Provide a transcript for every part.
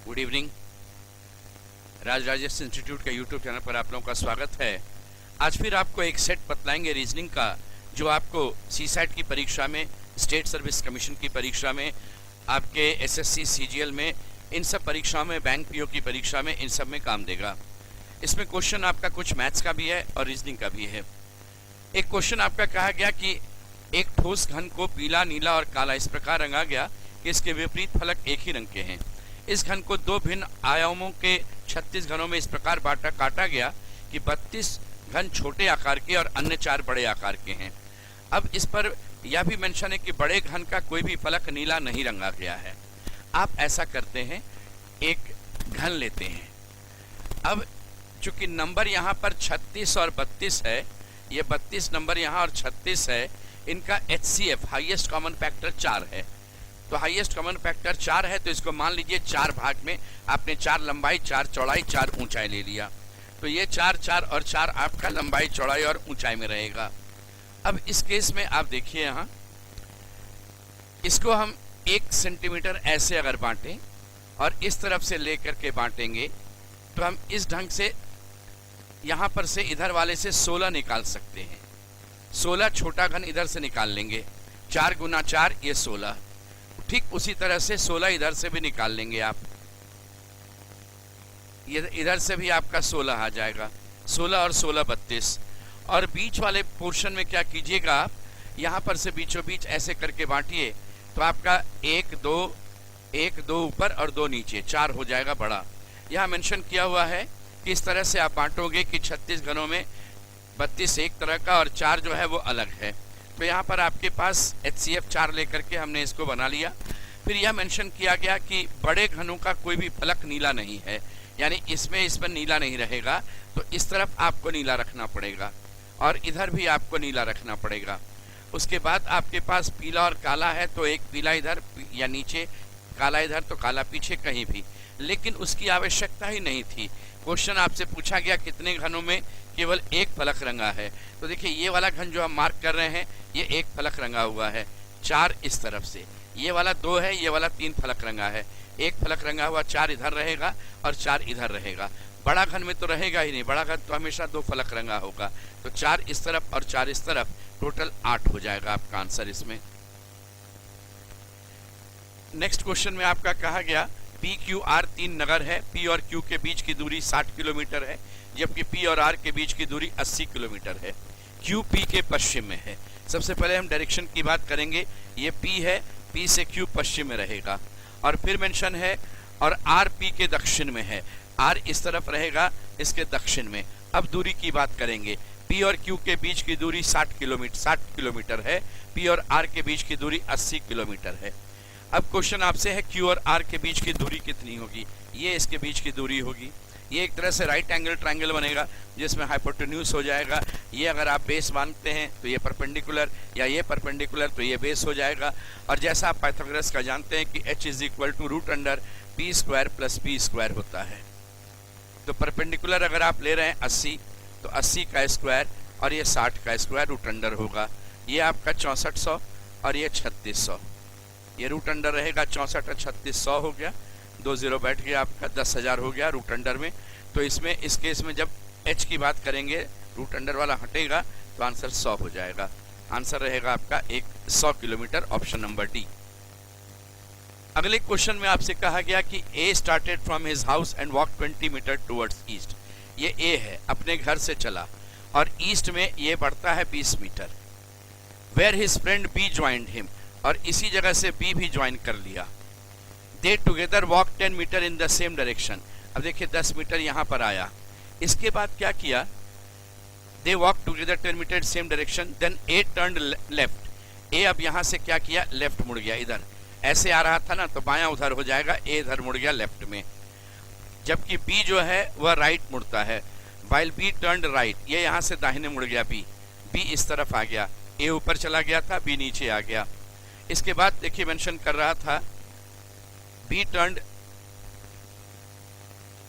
Good evening. Raj Rajesh institute के YouTube channel पर आप लोगों का स्वागत है। आज फिर आपको एक सेट बतलाएंगे रीजनिंग का, जो आपको सीसैट की परीक्षा में, स्टेट सर्विस कमीशन की परीक्षा में, आपके एसएससी सीजीएल में, इन सब परीक्षाओं में, बैंक पीओ की परीक्षा में, इन सब में काम देगा। इसमें क्वेश्चन आपका कुछ मैथ्स का भी है और रीजनिंग का भी है। एक क्वेश्चन आपका कहा गया कि एक ठोस घन को पीला, नीला और काला इस प्रकार रंगा गया कि इसके विपरीत फलक एक ही रंग के हैं। इस घन को दो भिन्न आयामों के 36 घनों में इस प्रकार काटा गया कि 32 घन छोटे आकार के और अन्य 4 बड़े आकार के हैं। अब इस पर यह भी मेंशन है कि बड़े घन का कोई भी फलक नीला नहीं रंगा गया है। आप ऐसा करते हैं, एक घन लेते हैं। अब चूंकि नंबर यहाँ पर 36 और 32 है, ये 32 नंबर यहाँ और 36 है, इनका HCF हाईएस्ट कॉमन फैक्टर 4 है। तो हाईएस्ट कॉमन फैक्टर 4 है, तो इसको मान लीजिए 4 भाग में आपने 4 लंबाई, 4 चौड़ाई, 4 ऊंचाई ले लिया। तो ये 4, 4 और 4 आपका लंबाई, चौड़ाई और ऊंचाई में रहेगा। अब इस केस में आप देखिए, यहाँ इसको हम 1 सेंटीमीटर ऐसे अगर बांटें और इस तरफ से लेकर के बांटेंगे तो हम इस ढंग से यहाँ पर से इधर वाले से 16 निकाल सकते हैं। 16 छोटा घन इधर से निकाल लेंगे, 4 गुना 4 ये 16। ठीक उसी तरह से 16 इधर से भी निकाल लेंगे आप, ये इधर से भी आपका 16 आ जाएगा। 16 और 16 32। और बीच वाले पोर्शन में क्या कीजिएगा आप, यहाँ पर से बीचों बीच ऐसे करके बांटिए तो आपका 1 2 ऊपर और 2 नीचे, 4 हो जाएगा बड़ा। यहाँ मेंशन किया हुआ है कि इस तरह से आप बांटोगे कि 36 घनों में 32 एक तरह का और 4 जो है वो अलग है। तो यहाँ पर आपके पास HCF 4 लेकर के हमने इसको बना लिया। फिर यह मेंशन किया गया कि बड़े घनों का कोई भी फलक नीला नहीं है, यानी इसमें नीला नहीं रहेगा, तो इस तरफ आपको नीला रखना पड़ेगा और इधर भी आपको नीला रखना पड़ेगा। उसके बाद आपके पास पीला और काला है, तो एक पीला इधर या नीचे, काला इधर तो काला पीछे, कहीं भी। लेकिन उसकी आवश्यकता ही नहीं थी। क्वेश्चन आपसे पूछा गया कितने घनों में केवल एक फलक रंगा है। तो देखिए, ये वाला घन जो हम मार्क कर रहे हैं, ये एक फलक रंगा हुआ है, 4 इस तरफ से, ये वाला 2 है, ये वाला 3 फलक रंगा है। एक फलक रंगा हुआ 4 इधर रहेगा और 4 इधर रहेगा। बड़ा घन में तो रहेगा ही नहीं, बड़ा घन तो हमेशा 2 फलक रंगा होगा। तो 4 इस तरफ और 4 इस तरफ, टोटल 8 हो जाएगा आपका आंसर इसमें। नेक्स्ट क्वेश्चन में आपका कहा गया PQR 3 नगर है। P और Q के बीच की दूरी 60 किलोमीटर है, जबकि P और R के बीच की दूरी 80 किलोमीटर है। Q P के पश्चिम में है। सबसे पहले हम डायरेक्शन की बात करेंगे। ये P है, P से Q पश्चिम में रहेगा। और फिर मेंशन है और R P के दक्षिण में है, R इस तरफ रहेगा, इसके दक्षिण में। अब दूरी की बात करेंगे। P और Q के बीच की दूरी 60 किलोमीटर है, P और R के बीच की दूरी 80 किलोमीटर है। अब क्वेश्चन आपसे है Q और R के बीच की दूरी कितनी होगी। ये इसके बीच की दूरी होगी। ये एक तरह से राइट एंगल ट्रायंगल बनेगा जिसमें हाइपोटेन्यूज हो जाएगा। ये अगर आप बेस मानते हैं तो ये परपेंडिकुलर, या ये परपेंडिकुलर तो ये बेस हो जाएगा। और जैसा आप पाइथागोरस का जानते हैं कि h is equal to √p² plus p² होता है। तो परपेंडिकुलर अगर आप ले रहे हैं 80, तो 80 का स्क्वायर और ये 60 का स्क्वायर √अंडर होगा। ये आपका 6400 और ये 3600, ये √अंडर रहेगा। 64 और 3600 हो गया, 2 0 बैठ गया, आपका 10,000 हो गया √अंडर में। तो इसमें इस केस में जब h की बात करेंगे, √अंडर वाला हटेगा तो आंसर 100 हो जाएगा। आंसर रहेगा आपका 100 किलोमीटर, ऑप्शन नंबर डी। अगले क्वेश्चन में आपसे कहा गया कि A started from his house and walk 20 metre towards east. ये A है, अपने घर से चला और ईस्ट में ये बढ़ता है 20 metre. Where his friend B joined him, और इसी जगह से B भी ज्वाइन कर लिया। They together walk 10 metre in the same direction. अब देखिए 10 मीटर यहाँ पर आया। इसके बाद क्या किया, they walk together 10 metre same direction, then A turned left. A अब यहाँ से क्या किया, लेफ्ट मुड़ गया। इधर ऐसे आ रहा था ना, तो बायां उधर हो जाएगा, A इधर मुड़ गया लेफ्ट में। जबकि B जो है वह राइट मुड़ता है। वाइल B टर्न्ड राइट, ये यहाँ से दाहिने मुड़ गया, B इस तरफ आ गया। A ऊपर चला गया था, B नीचे आ गया। इसके बाद देखिए मेंशन कर रहा था B turned,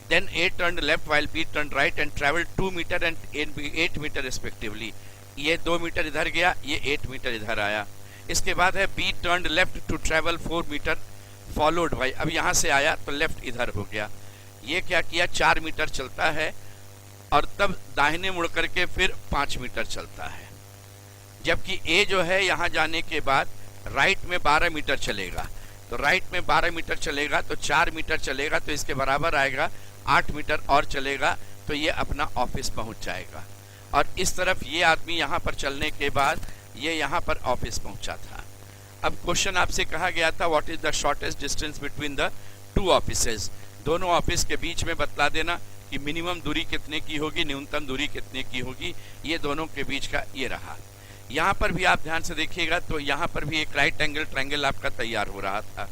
then A turned left while B turned right and traveled 2 meter and 8 meter respectively. ये 2 मीटर इधर गया, ये 8 मीटर इधर आया। इसके बाद है B turned left to travel 4 meter followed by, अब यहाँ से आया तो लेफ्ट इधर हो गया, ये क्या किया 4 मीटर चलता है और तब दाहिने मुड़ करके फिर 5 मीटर चलता है। जबकि ए जो है यहाँ जाने के बाद राइट में 12 मीटर चलेगा, तो राइट में 12 मीटर चलेगा तो 4 मीटर चलेगा तो इसके बराबर आएगा, 8 मीटर और चलेगा तो ये अपना ऑफिस पहुंच जाएगा। और इस तरफ ये आदमी यहाँ पर चलने के बाद ये यहाँ पर ऑफिस पहुंचा था। अब क्वेश्चन आपसे कहा गया था what is the shortest distance between the two offices, दोनों ऑफिस के बीच में बतला देना कि मिनिमम दूरी कितने की होगी, न्यूनतम दूरी कितने की होगी, ये दोनों के बीच का ये रहा। यहाँ पर भी आप ध्यान से देखिएगा तो यहाँ पर भी एक राइट एंगल ट्रायंगल आपका तैयार हो रहा था,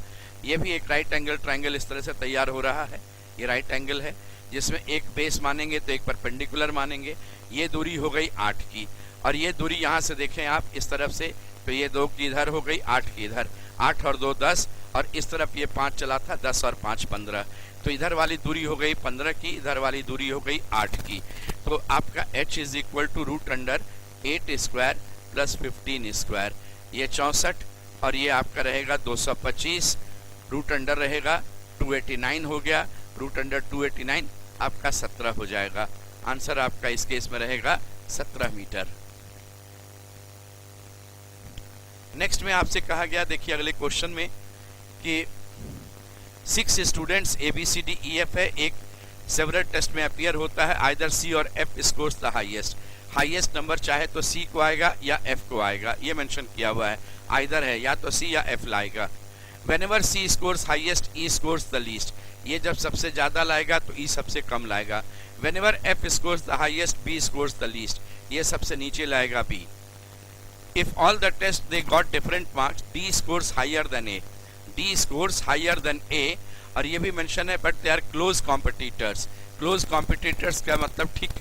ये भी एक राइट एंगल ट्रायंगल इस तरह से तैयार हो रहा है। ये राइट एंगल है जिसमें एक बेस मानेंगे तो एक परपेंडिकुलर मानेंगे, ये दूरी हो गई 8 की, और ये दूरी यहाँ से देखें आप इस तरफ से तो ये 2 की इधर हो गई, 8 की इधर, 8 और 2 10, और इस तरफ ये 5 चला था, 10 और 5 15, तो इधर वाली दूरी हो गई 15 की, इधर वाली दूरी हो गई 8 की। तो आपका h is equal to √8 square plus 15 square, ये 64 और ये आपका रहेगा 225, रूट अंडर रहेगा 289 हो गया, रूट अंडर 289 आपका 17 हो जाएगा। आंसर आपका इस केस में रहेगा 17 मीटर। नेक्स्ट में आपसे कहा गया, देखिए अगले क्वेश्चन में कि 6 स्टूडेंट्स ABCDEF है, एक सेवरल टेस्ट में अपीयर होता है, आइदर C और F scores the highest number चाहे तो C को आएगा या F को आएगा, ये मेंशन किया हुआ है, आइदर है या तो C या F लाएगा। Whenever C scores highest E scores the least, ये जब सबसे ज्यादा लाएगा तो E सबसे कम लाएगा। Whenever F scores the highest B scores the least, ये सबसे नीचे लाएगा B। If all the tests they got different marks, D scores higher than A, D scores higher than A, और ये भी मेंशन है but they are close competitors. Close competitors का मतलब ठीक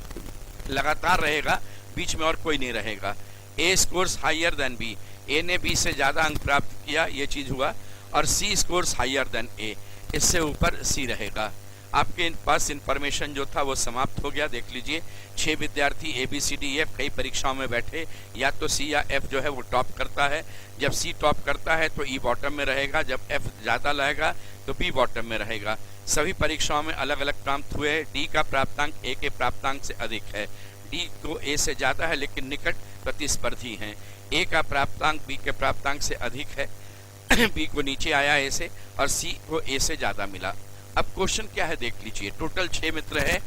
लगातार रहेगा, बीच में और कोई नहीं रहेगा। A scores higher than B, A ने B से ज्यादा अंक प्राप्त किया, ये चीज हुआ, और C scores higher than A, इससे ऊपर C रहेगा। आपके पास इंफॉर्मेशन जो था वो समाप्त हो गया। देख लीजिए 6 विद्यार्थी ABCDEF कई परीक्षाओं में बैठे, या तो C या F जो है वो टॉप करता है। जब C टॉप करता है तो E बॉटम में रहेगा, जब F ज़्यादा लाएगा तो B बॉटम में रहेगा। सभी परीक्षाओं में अलग अलग प्राप्त हुए। D का प्राप्तांक A के प्राप्तांक से अधिक है, D को A से ज़्यादा है लेकिन निकट प्रतिस्पर्धी हैं। A का प्राप्तांक B के प्राप्तांक से अधिक है, B को नीचे आया A से, और C को A से ज़्यादा मिला। अब क्वेश्चन क्या है देख लीजिए, टोटल 6 मित्र है,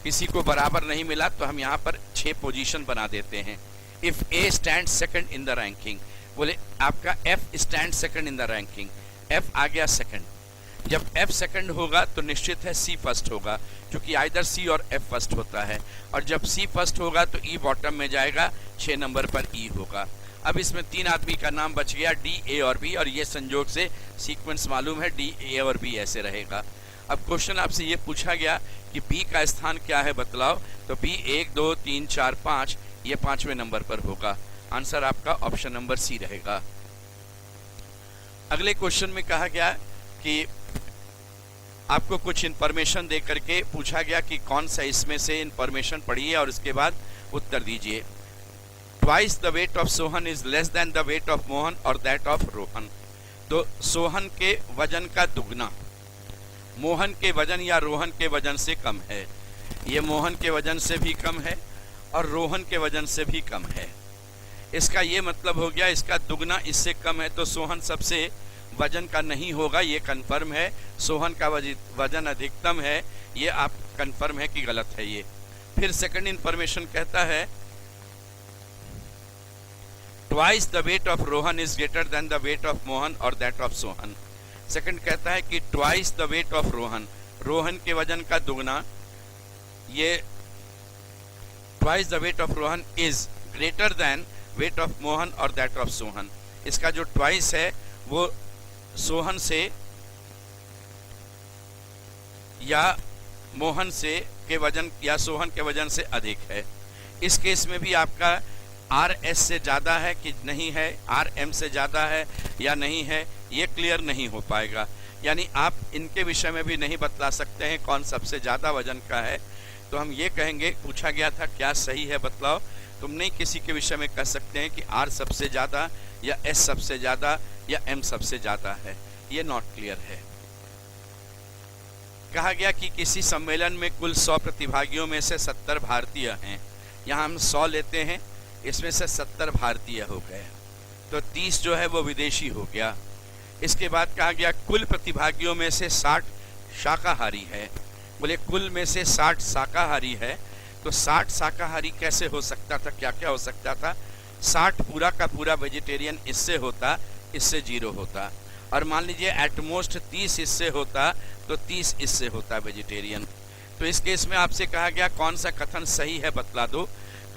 किसी को बराबर नहीं मिला तो हम यहाँ पर 6 पोजीशन बना देते हैं। If A stand second in the ranking, बोले आपका F stand second in the ranking, F आ गया सेकंड। जब F सेकंड होगा तो निश्चित है C फर्स्ट होगा, क्योंकि आइदर C और F फर्स्ट होता है, और जब C फर्स्ट होगा तो E बॉटम में जाएगा, 6 नंबर पर E होगा। अब इसमें 3 आदमी का नाम बच गया, D, A और B, और ये संयोग से सीक्वेंस मालूम है, D, A और B ऐसे रहेगा। अब क्वेश्चन आपसे ये पूछा गया कि B का स्थान क्या है बतलाओ, तो B 1 2 3 4 5, ये 5वें नंबर पर होगा। आंसर आपका ऑप्शन नंबर C रहेगा। अगले क्वेश्चन में कहा गया कि आपको कुछ इंफॉर्मेशन दे करके पूछा गया कि कौन सा इसमें से इंफॉर्मेशन पढ़िए और इसके बाद उत्तर दीजिए। Twice the weight of Sohan is less than the weight of Mohan और दैट ऑफ रोहन, तो सोहन के वजन का दुगना मोहन के वजन या रोहन के वजन से कम है। ये मोहन के वजन से भी कम है और रोहन के वजन से भी कम है। इसका ये मतलब हो गया इसका दुगना इससे कम है, तो सोहन सबसे वजन का नहीं होगा, ये कंफर्म है। सोहन का वजन अधिकतम है, ये आप कंफर्म है कि गलत है ये। फिर सेकंड इंफॉर्मेशन कहता है twice the weight of Rohan is greater than the weight of Mohan और दैट ऑफ सोहन। सेकंड कहता है कि twice the weight of Rohan, Rohan के वजन का दुगना, ये twice the weight of Rohan is greater than weight of Mohan और दैट ऑफ सोहन। इसका जो ट्वाइस है वो सोहन से या मोहन से के वजन या सोहन के वजन से अधिक है। इस केस में भी आपका RS से ज़्यादा है कि नहीं है, RM से ज़्यादा है या नहीं है, ये क्लियर नहीं हो पाएगा। यानी आप इनके विषय में भी नहीं बतला सकते हैं कौन सबसे ज़्यादा वजन का है। तो हम ये कहेंगे, पूछा गया था क्या सही है बतलाओ, तुम नहीं किसी के विषय में कह सकते हैं कि R सबसे ज़्यादा या S सबसे ज़्यादा या M सबसे ज़्यादा है, ये नॉट क्लियर है। कहा गया कि किसी सम्मेलन में कुल 100 प्रतिभागियों में से 70 भारतीय हैं। यहाँ हम 100 लेते हैं, इसमें से 70 भारतीय हो गए, तो 30 जो है वो विदेशी हो गया। इसके बाद कहा गया कुल प्रतिभागियों में से 60 शाकाहारी है। बोले कुल में से 60 शाकाहारी है, तो 60 शाकाहारी कैसे हो सकता था, क्या क्या हो सकता था? 60 पूरा का पूरा वेजिटेरियन इससे होता, इससे 0 होता, और मान लीजिए एटमोस्ट 30 इससे होता तो 30 इससे होता वेजिटेरियन। तो इस केस में आपसे कहा गया कौन सा कथन सही है बतला दो।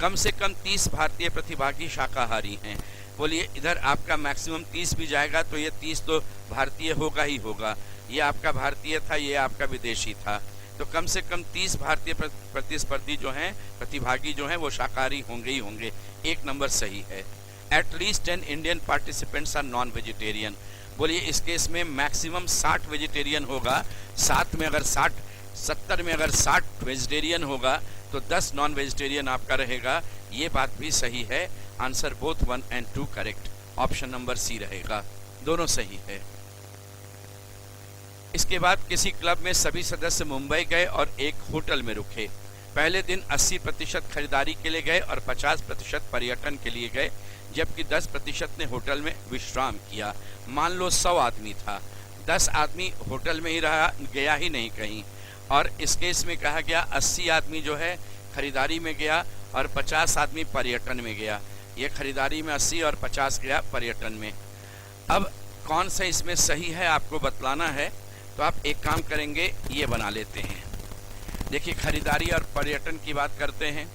कम से कम 30 भारतीय प्रतिभागी शाकाहारी हैं। बोलिए इधर आपका मैक्सिमम 30 भी जाएगा तो ये 30 तो भारतीय होगा ही होगा। ये आपका भारतीय था, ये आपका विदेशी था, तो कम से कम 30 भारतीय प्रतिस्पर्धी जो हैं, प्रतिभागी जो हैं, वो शाकाहारी होंगे ही होंगे। एक नंबर सही है। At least 10 Indian participants are non vegetarian. बोलिए इस केस में मैक्सिमम 60 वेजिटेरियन होगा, 70 में अगर 60 वेजिटेरियन होगा तो 10 नॉन वेजिटेरियन आपका रहेगा। ये बात भी सही है। Answer both 1 and 2 correct. Option number C रहेगा, दोनों सही है। इसके बाद किसी क्लब में सभी सदस्य मुंबई गए और एक होटल में रुके। पहले दिन 80% खरीदारी के लिए गए और 50% पर्यटन के लिए गए, जबकि 10% ने होटल में विश्राम किया। मान लो 100 आदमी था, 10 आदमी होटल में ही रहा, गया ही नहीं कहीं। और इस केस में कहा गया 80 आदमी जो है खरीदारी में गया और 50 आदमी पर्यटन में गया। ये खरीदारी में 80 और 50 गया पर्यटन में। अब कौन सा इसमें सही है आपको बतलाना है, तो आप एक काम करेंगे, ये बना लेते हैं। देखिए खरीदारी और पर्यटन की बात करते हैं।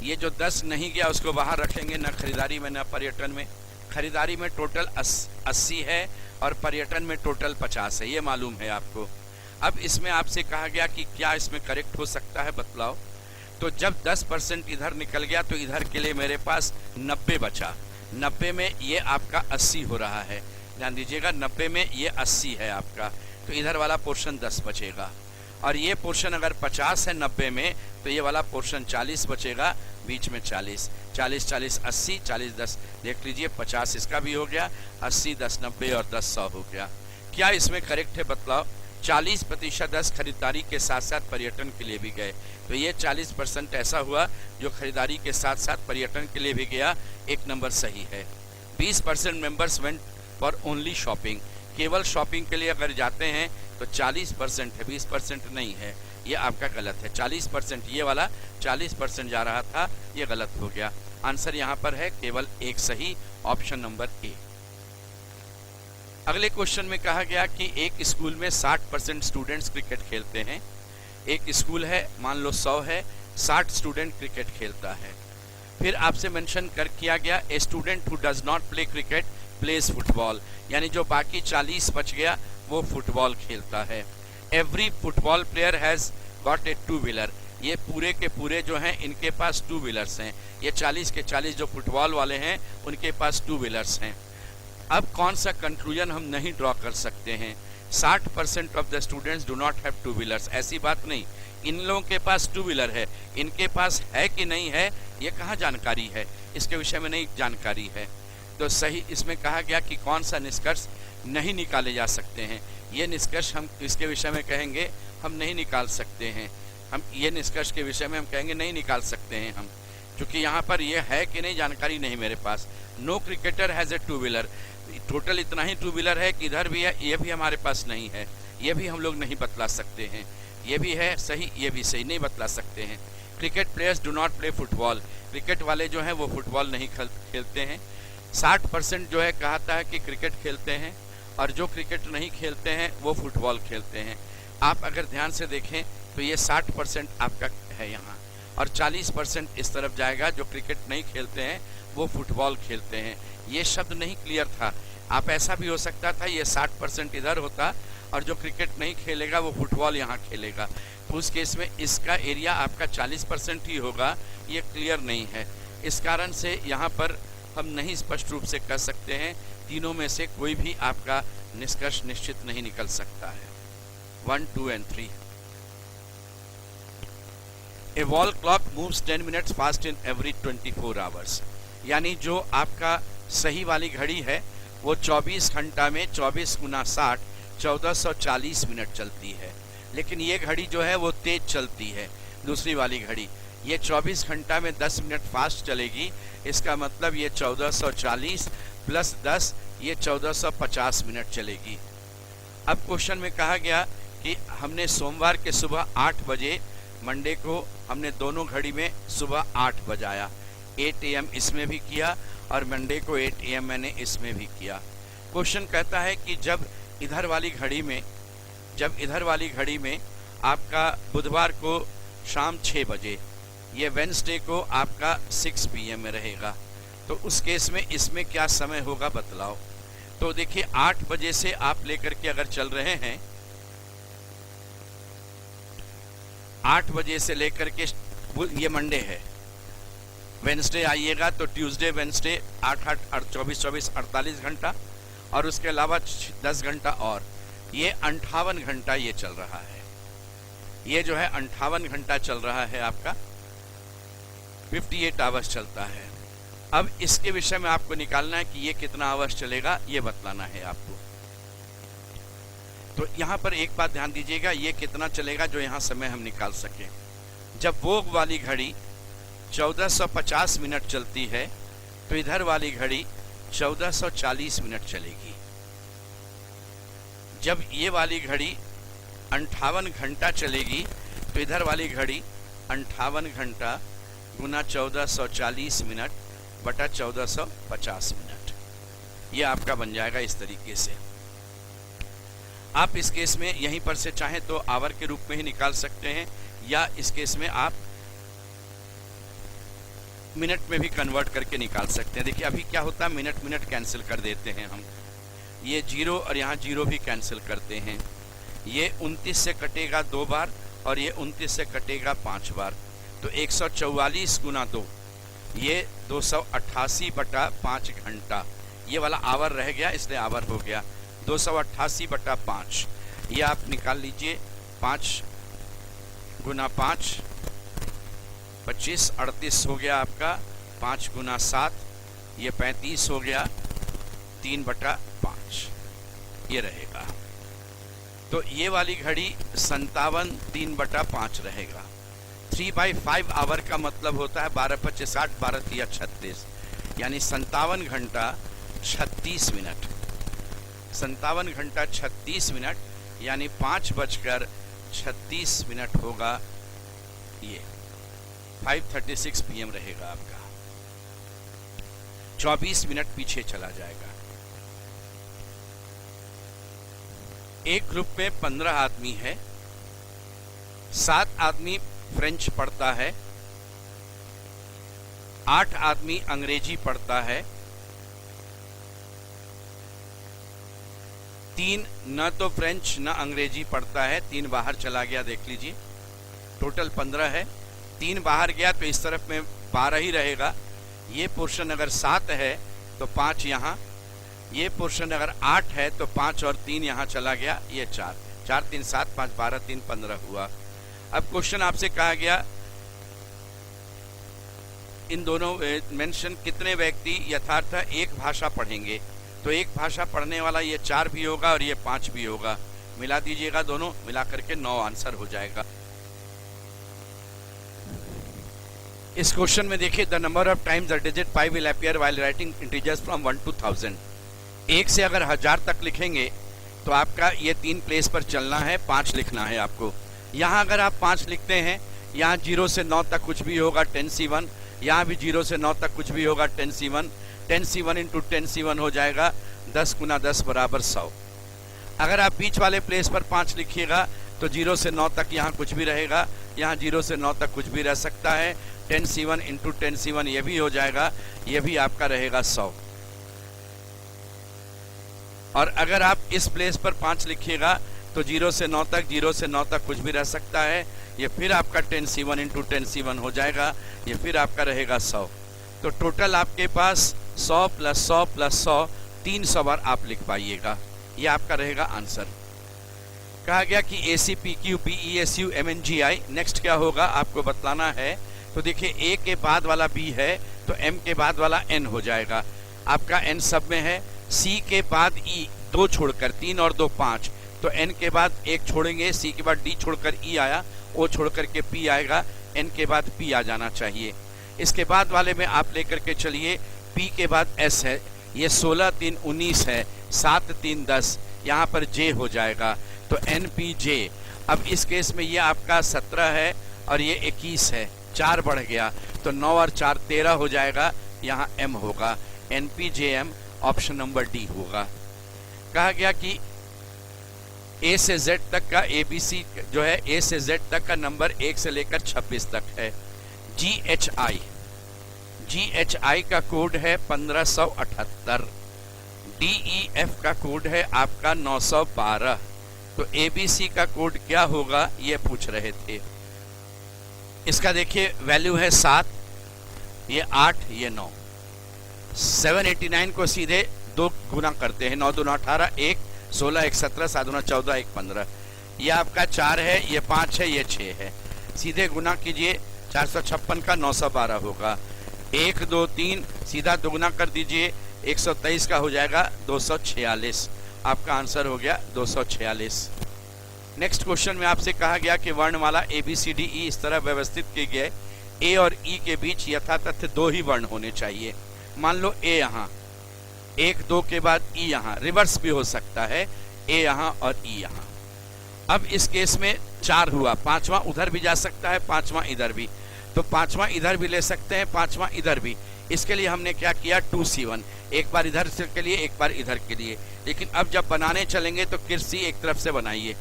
ये जो 10 नहीं गया उसको बाहर रखेंगे, ना खरीदारी में ना पर्यटन में। खरीदारी में टोटल 80 है और पर्यटन में टोटल 50 है, ये मालूम है आपको। अब इसमें आपसे कहा गया कि क्या इसमें करेक्ट हो सकता है बतलाओ। तो जब 10% इधर निकल गया तो इधर के लिए मेरे पास 90 बचा। 90 में ये आपका 80 हो रहा है, ध्यान दीजिएगा। 90 में ये 80 है आपका, तो इधर वाला पोर्शन 10 बचेगा। और ये पोर्शन अगर 50 है 90 में, तो ये वाला पोर्शन 40 बचेगा, बीच में 40 40 40 80 40 10। देख लीजिए 50 इसका भी हो गया, 80 10 90 और 10 100 हो गया। क्या इसमें करेक्ट है बतलाओ। 40% 10 खरीदारी के साथ साथ पर्यटन के लिए भी गए, तो ये 40% ऐसा हुआ जो खरीदारी के साथ साथ पर्यटन के लिए भी गया। एक नंबर सही है। 20% members went for only shopping. केवल शॉपिंग के लिए अगर जाते हैं तो 40% है, 20% नहीं है, ये आपका गलत है। 40% ये वाला 40% जा रहा था, ये गलत हो गया। आंसर यहाँ पर है केवल एक सही, ऑप्शन नंबर ए। अगले क्वेश्चन में कहा गया कि एक स्कूल में 60% स्टूडेंट्स क्रिकेट खेलते हैं। एक स्कूल है, मान लो 100 है, 60 स्टूडेंट क्रिकेट खेलता है। फिर आपसे मेंशन किया गया a student who does not play cricket plays football, यानी जो बाकी 40 बच गया वो फुटबॉल खेलता है। Every football player has got a 2 wheeler. ये पूरे के पूरे जो हैं इनके पास 2 व्हीलर्स हैं। ये 40 के 40 जो फुटबॉल वाले हैं उनके पास 2 व्हीलर्स हैं। अब कौन सा कंक्लूजन हम नहीं ड्रॉ कर सकते हैं। 60% of the students do not have 2 wheelers, ऐसी बात नहीं। इन लोगों के पास 2 व्हीलर है, इनके पास है कि नहीं है ये कहाँ जानकारी है, इसके विषय में नहीं जानकारी है। तो सही इसमें कहा गया कि कौन सा निष्कर्ष नहीं निकाले जा सकते हैं। ये निष्कर्ष हम इसके विषय में कहेंगे हम नहीं निकाल सकते हैं। हम ये निष्कर्ष के विषय में हम कहेंगे नहीं निकाल सकते हैं हम, क्योंकि यहाँ पर ये है कि नहीं जानकारी नहीं मेरे पास। No cricketer has a 2 wheeler, total इतना ही 2 व्हीलर है कि इधर भी है, ये भी हमारे पास नहीं है, ये भी हम लोग नहीं बतला सकते हैं। ये भी है सही, ये भी सही, नहीं बतला सकते हैं। Cricket players do not play football, cricket वाले जो हैं वो फुटबॉल नहीं खेलते हैं। 60% जो है कहता है कि क्रिकेट खेलते हैं, और जो क्रिकेट नहीं खेलते हैं वो फुटबॉल खेलते हैं। आप अगर ध्यान से देखें तो ये 60% आपका है यहाँ, और 40% इस तरफ जाएगा। जो क्रिकेट नहीं खेलते हैं वो फुटबॉल खेलते हैं। ये शब्द नहीं क्लियर था। आप ऐसा भी हो सकता था ये 60% इधर होता और जो क्रिकेट नहीं खेलेगा वो फुटबॉल यहाँ खेलेगा, तो उस केस में इसका एरिया आपका 40% ही होगा। ये क्लियर नहीं है, इस कारण से यहाँ पर हम नहीं स्पष्ट रूप से कह सकते हैं। तीनों में से कोई भी आपका निष्कर्ष निश्चित नहीं निकल सकता है। 1, 2 and 3। A wall clock moves 10 minutes fast in every 24 hours, यानी जो आपका सही वाली घड़ी है वो 24 घंटा में 24 गुना 60 1440 मिनट चलती है। लेकिन ये घड़ी जो है वो तेज चलती है, दूसरी वाली घड़ी। ये 24 घंटा में 10 मिनट फास्ट चलेगी। इसका मतलब ये 1440 प्लस 10, ये 1450 मिनट चलेगी। अब क्वेश्चन में कहा गया कि हमने सोमवार के सुबह 8 बजे, मंडे को हमने दोनों घड़ी में सुबह 8 बजाया, 8 AM इसमें भी किया और मंडे को 8 AM मैंने इसमें भी किया। क्वेश्चन कहता है कि जब इधर वाली घड़ी में आपका बुधवार को शाम 6 बजे, ये वेंसडे को आपका 6 PM में रहेगा, तो उस केस में इसमें क्या समय होगा बतलाओ। तो देखिए 8 बजे से आप लेकर के अगर चल रहे हैं, 8 बजे से लेकर के, ये मंडे है, वेंसडे आइएगा तो ट्यूसडे वेंसडे 8 8 24 24 48 घंटा और उसके अलावा 10 घंटा और, ये 58 घंटा ये चल रहा है। ये जो है 58 घंटा चल रहा है आपका, 58 आवर्स चलता है। अब इसके विषय में आपको निकालना है कि ये कितना आवर्स चलेगा, ये बतलाना है आपको। तो यहाँ पर एक बात ध्यान दीजिएगा, ये कितना चलेगा जो यहाँ समय हम निकाल सकें। जब वो वाली घड़ी 1450 मिनट चलती है तो इधर वाली घड़ी 1440 मिनट चलेगी। जब ये वाली घड़ी 58 घंटा चलेगी तो इधर वाली घड़ी 58 घंटा गुना 1440 मिनट बटा 1450 मिनट, ये आपका बन जाएगा इस तरीके से। आप इस केस में यहीं पर से चाहें तो आवर के रूप में ही निकाल सकते हैं, या इस केस में आप मिनट में भी कन्वर्ट करके निकाल सकते हैं। देखिए अभी क्या होता है, मिनट मिनट कैंसिल कर देते हैं हम, ये 0 और यहाँ 0 भी कैंसिल करते हैं। ये 29 से कटेगा 2 बार और ये 29 से कटेगा 5 बार, तो 144 गुना 2, ये 288 बटा 5 घंटा, ये वाला आवर रह गया इसलिए आवर हो गया 288 बटा 5। ये आप निकाल लीजिए, 5 गुना 5 25, 38 हो गया आपका, 5 गुना 7 ये 35 हो गया, 3 बटा 5 ये रहेगा। तो ये वाली घड़ी 57 3 बटा 5 रहेगा। 3/5 आवर का मतलब होता है 12 25 60 12 3 36, यानी 57 घंटा 36 मिनट, 57 घंटा 36 मिनट, यानी 5:36 होगा, ये 5:36 PM रहेगा आपका, 24 मिनट पीछे चला जाएगा। एक ग्रुप में 15 आदमी है, 7 आदमी फ्रेंच पढ़ता है, 8 आदमी अंग्रेजी पढ़ता है, 3 न तो फ्रेंच न अंग्रेजी पढ़ता है, 3 बाहर चला गया, देख लीजिए टोटल 15 है, 3 बाहर गया तो इस तरफ में 12 ही रहेगा। ये पोर्शन अगर 7 है तो 5 यहाँ, ये पोर्शन अगर 8 है तो 5 और 3 यहाँ चला गया, ये 4 4 3 7 5 12 3 15 हुआ। अब क्वेश्चन आपसे कहा गया इन दोनों मेंशन कितने व्यक्ति यथार्थ एक भाषा पढ़ेंगे, तो एक भाषा पढ़ने वाला ये 4 भी होगा और ये 5 भी होगा, मिला दीजिएगा, दोनों मिला करके 9 आंसर हो जाएगा। इस क्वेश्चन में देखिए, the number of times the digit pi will appear while writing integers from 1 to 1000। 1 से अगर 1000 तक लिखेंगे तो आपका ये 3 प्लेस पर चलना है, 5 लिखना है आपको। यहाँ अगर आप 5 लिखते हैं, यहाँ 0 से 9 तक कुछ भी होगा 10C1, यहाँ भी 0 से 9 तक कुछ भी होगा 10C1, 10C1 इंटू 10C1 हो जाएगा 10 गुना 10 बराबर 100। अगर आप बीच वाले प्लेस पर 5 लिखिएगा तो 0 से 9 तक यहाँ कुछ भी रहेगा, यहाँ 0 से 9 तक कुछ भी रह सकता है, 10C1 इंटू 10C1 ये भी हो जाएगा, ये भी आपका रहेगा 100। और अगर आप इस प्लेस पर 5 लिखिएगा तो 0 से 9 तक कुछ भी रह सकता है, ये फिर आपका 10C1 इंटू 10C1 हो जाएगा, ये फिर आपका रहेगा 100। तो टोटल आपके पास 100 प्लस 100 प्लस 100 300 बार आप लिख पाइएगा, ये आपका रहेगा आंसर। कहा गया कि ACPQPESUMNGI, नेक्स्ट क्या होगा आपको बतलाना है। तो देखिए A के बाद वाला B है तो M के बाद वाला N हो जाएगा, आपका N सब में है। C के बाद E 2 छोड़कर 3 और 2 5, तो एन के बाद एक छोड़ेंगे, सी के बाद डी छोड़कर ई आया, ओ छोड़कर के पी आएगा, एन के बाद पी आ जाना चाहिए। इसके बाद वाले में आप लेकर के चलिए, पी के बाद एस है, ये 16 3 19 है, 7 3 10, यहाँ पर जे हो जाएगा, तो एन पी जे। अब इस केस में ये आपका 17 है और ये 21 है, 4 बढ़ गया, तो 9 और 4 13 हो जाएगा, यहाँ एम होगा, N P J M, option number D होगा। कहा गया कि ए से जेड तक का एबीसी जो है, ए से जेड तक का नंबर 1 से लेकर 26 तक है। जीएचआई का कोड है 1578, डीईएफ का कोड है आपका 912, तो एबीसी का कोड क्या होगा ये पूछ रहे थे। इसका देखिए वैल्यू है 7, ये 8, ये 9। 789 को सीधे 2 गुना करते हैं, 9 दूना 18, 1 16 1 17, 7 दूना 14, 1 15, ये आपका 4 है, ये 5 है, ये 6 है, सीधे गुना कीजिए, 456 का 912 होगा, 1 2 3 सीधा दोगुना कर दीजिए, 123 का हो जाएगा 246, आपका आंसर हो गया 246। नेक्स्ट क्वेश्चन में आपसे कहा गया कि वर्णमाला A B C D E इस तरह व्यवस्थित किए गए, ए और ई के बीच यथातथ्य 2 ही वर्ण होने चाहिए। मान लो ए यहाँ, 1 2 के बाद ई यहाँ, रिवर्स भी हो सकता है, ए यहाँ और ई यहाँ। अब इस केस में 4 हुआ, 5वां उधर भी जा सकता है, 5वां इधर भी, तो 5वां इधर भी ले सकते हैं, 5वां इधर भी। इसके लिए हमने क्या किया, 2C1, एक बार इधर से के लिए, एक बार इधर के लिए। लेकिन अब जब बनाने चलेंगे तो किरसी एक तरफ से बनाइए।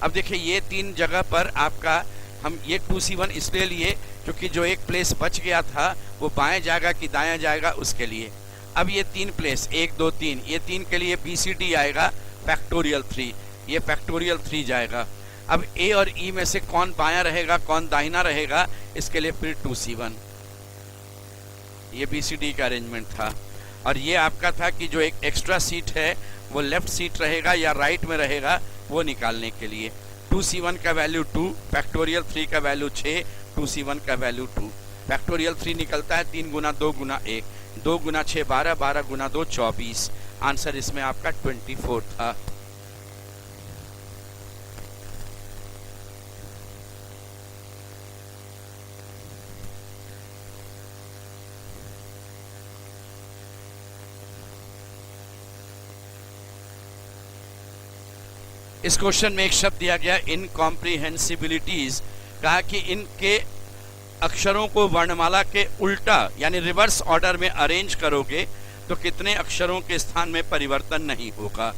अब देखिए ये 3 जगह पर आपका हम ये 2C1 इसलिए लिए क्योंकि जो एक प्लेस बच गया था वो बाएं जाएगा कि दायां जाएगा उसके लिए। अब ये 3 प्लेस 1 2 3, ये 3 के लिए BCD आएगा फैक्टोरियल 3, ये फैक्टोरियल 3 जाएगा। अब ए और ई में से कौन बायां रहेगा कौन दाहिना रहेगा, इसके लिए फिर 2C1, ये BCD का अरेंजमेंट था। और ये आपका था कि जो एक एक्स्ट्रा सीट है वो लेफ्ट सीट रहेगा या राइट में रहेगा, वो निकालने के लिए 2C1 का वैल्यू 2, फैक्टोरियल 3 का वैल्यू 6, 2C1 का वैल्यू 2। फैक्टोरियल 3 निकलता है 3 गुना 2 गुना 1, 2 गुना 6 12, 12 गुना 2 24। आंसर इसमें आपका 24 था। इस क्वेश्चन में एक शब्द दिया गया इनकॉम्प्रिहेंसिबिलिटीज, कहा कि इनके अक्षरों को वर्णमाला के उल्टा यानी रिवर्स ऑर्डर में अरेंज करोगे तो कितने अक्षरों के स्थान में परिवर्तन नहीं होगा।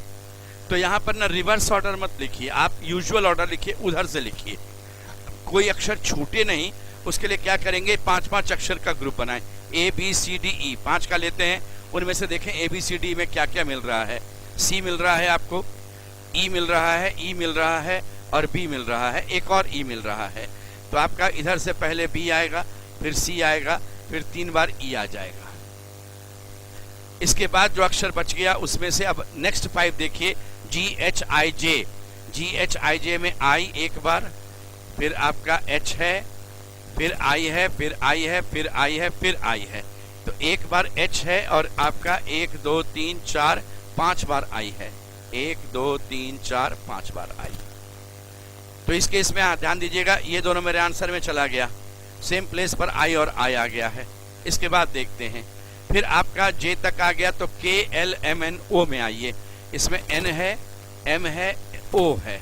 तो यहाँ पर ना रिवर्स ऑर्डर मत लिखिए, आप यूजुअल ऑर्डर लिखिए, उधर से लिखिए, कोई अक्षर छूटे नहीं। उसके लिए क्या करेंगे, 5-5 अक्षर का ग्रुप बनाएं, ABCDE 5 का लेते हैं, उनमें से देखें ABCD में क्या क्या मिल रहा है। C मिल रहा है आपको, E मिल रहा है, E मिल रहा है और B मिल रहा है, एक और E मिल रहा है। तो आपका इधर से पहले B आएगा, फिर C आएगा, फिर 3 बार E आ जाएगा। इसके बाद जो अक्षर बच गया उसमें से अब नेक्स्ट 5 देखिए, GHIJ में I एक बार, फिर आपका H है, फिर I है, फिर I है, फिर I है, फिर I है। तो एक बार H है और आपका 1 2 3 4 5 बार I है, 1 2 3 4 5 बार I। तो इस केस में ध्यान दीजिएगा, ये दोनों मेरे आंसर में चला गया, सेम प्लेस पर I और I आ गया है। इसके बाद देखते हैं, फिर आपका J तक आ गया तो KLMNO में आइए। इसमें N है, M है, O है,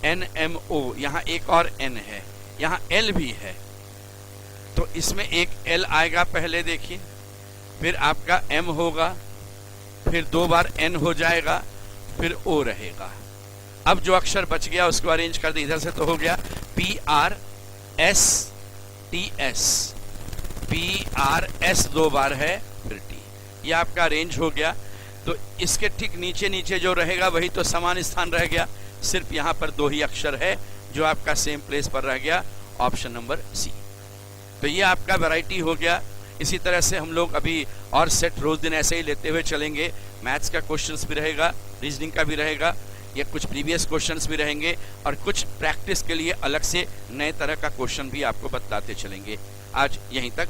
NMO, यहाँ एक और N है, यहाँ L भी है। तो इसमें एक L आएगा पहले देखिए, फिर आपका M होगा, फिर 2 बार N हो जाएगा, फिर O रहेगा। अब जो अक्षर बच गया उसको अरेंज कर दे, इधर से तो हो गया PRSTS, PRS 2 बार है, फिर T, ये आपका अरेंज हो गया। तो इसके ठीक नीचे नीचे जो रहेगा वही तो समान स्थान रह गया, सिर्फ यहाँ पर 2 ही अक्षर है जो आपका सेम प्लेस पर रह गया, ऑप्शन नंबर C। तो ये आपका वैरायटी हो गया। इसी तरह से हम लोग अभी और सेट रोज दिन ऐसे ही लेते हुए चलेंगे। मैथ्स का क्वेश्चंस भी रहेगा, रीजनिंग का भी रहेगा, या कुछ प्रीवियस क्वेश्चंस भी रहेंगे, और कुछ प्रैक्टिस के लिए अलग से नए तरह का क्वेश्चन भी आपको बताते चलेंगे। आज यहीं तक।